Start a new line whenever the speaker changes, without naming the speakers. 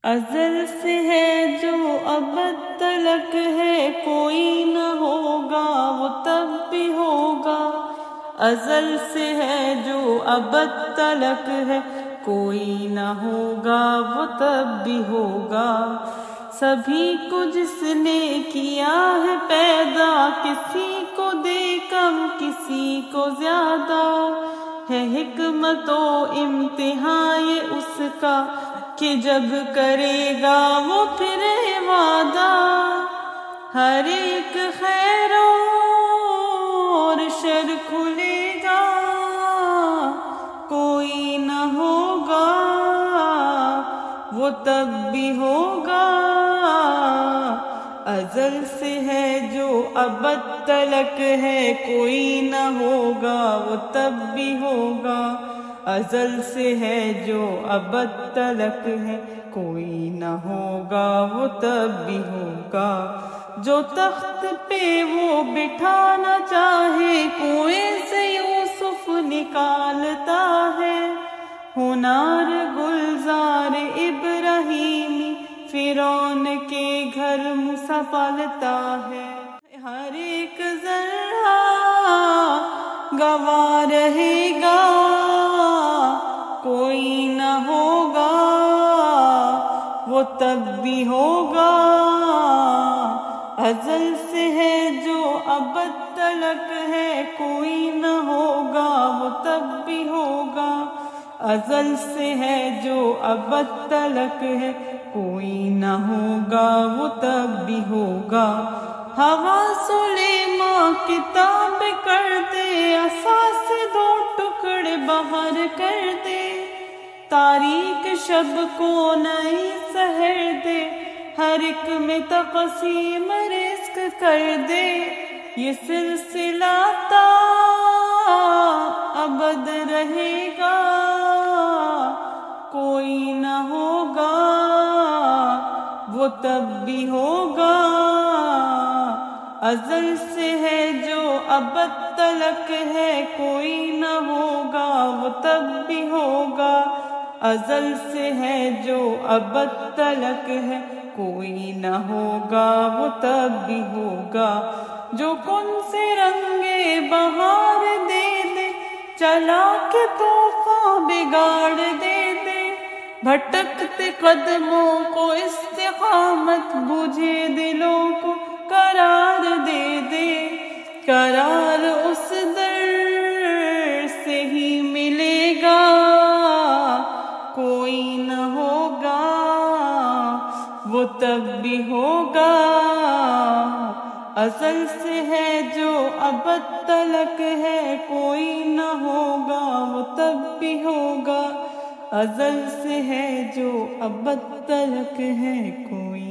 ازل سے ہے جو ابد تلک ہے، کوئی نہ ہوگا وہ تب بھی ہوگا۔ ازل سے ہے جو ابد تلک ہے، کوئی نہ ہوگا وہ تب بھی ہوگا۔ سبھی کو جس نے کیا ہے پیدا، کسی کو دے کم کسی کو زیادہ، ہے حکمت و امتحان یہ اس کا، کہ جب کرے گا وہ پھر وعدہ۔ ہر ایک خیر اور شر کھلے گا، کوئی نہ ہوگا وہ تب بھی ہوگا۔ ازل سے ہے جو ابد تلک ہے، کوئی نہ ہوگا وہ تب بھی ہوگا۔ ازل سے ہے جو ابد تلک ہے، کوئی نہ ہوگا وہ تب بھی ہوگا۔ جو تخت پہ وہ بٹھانا چاہے، کنویں سے یوسف نکالتا ہے۔ ہنار گلزار ابراہیمی، فرعون کے گھر موسیٰ پالتا ہے۔ ہر ایک ذرہ گواہ رہے گا، کوئی نہ ہوگا وہ تب بھی ہوگا۔ ازل سے ہے جو ابد تلک ہے، کوئی نہ ہوگا وہ تب بھی ہوگا۔ ازل سے ہے جو ابد تلک ہے، کوئی نہ ہوگا وہ تب بھی ہوگا۔ ہوا سلیماں کتاب کر دے، عصا سے دو ٹکڑے باہر کر دے۔ تاریک شب کو نئی سحر دے، ہر ایک میں تقسیم رزق کر دے۔ یہ سلسلہ تا ابد رہے گا، کوئی نہ ہوگا وہ تب بھی ہوگا۔ ازل سے ہے جو ابد تلک ہے، کوئی نہ ہوگا وہ تب بھی ہوگا۔ ازل سے ہے جو ابد تلک ہے، کوئی نہ ہوگا وہ تب بھی ہوگا۔ جو کن سے رنگے بہار دے دے، چلا کے طوفان بگاڑ دے دے۔ بھٹکتے قدموں کو استقامت، بجھے دلوں کو قرار دے دے۔ قرار اس در سے ہی ملے گا، کوئی نہ ہوگا وہ تب بھی ہوگا۔ ازل سے ہے جو ابد تلک ہے، کوئی نہ ہوگا وہ تب بھی ہوگا۔ ازل سے ہے جو ابد تلک ہے، کوئی